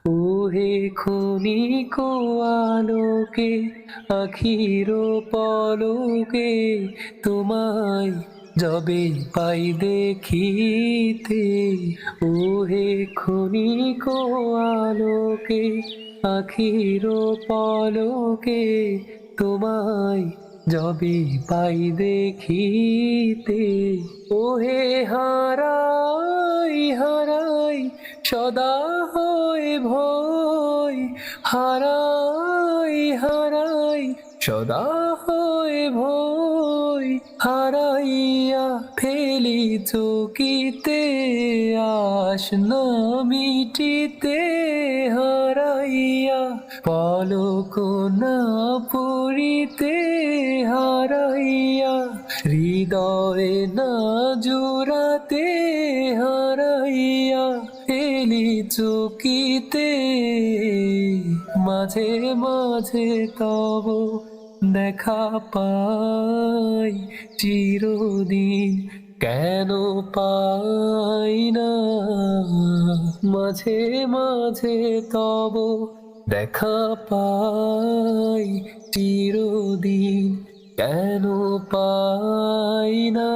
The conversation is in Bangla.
ওহে ক্ষণিক আলোকে আখির পলকে তোমায় যবে পাই দেখিতে। ওহে ক্ষণিক আলোকে আখির পলকে তোমায় যবে পাই দেখিতে। ওহে হারাই হারাই সদা হয় ভয়, হারাই হারাই সদা হয় ভয়। হারাইয়া ফেলি চকিতে আস না মিটিতে। হারাইয়া পলক না পুরিতে। হারাইয়া হৃদয়ে না জুড়াতে। হারাইয়া এলি চকিতে মাঝে মাঝে তব দেখা পাই চিরদিন কেন পাই না। মাঝে মাঝে তব দেখা পাই চিরদিন কেন পাই না।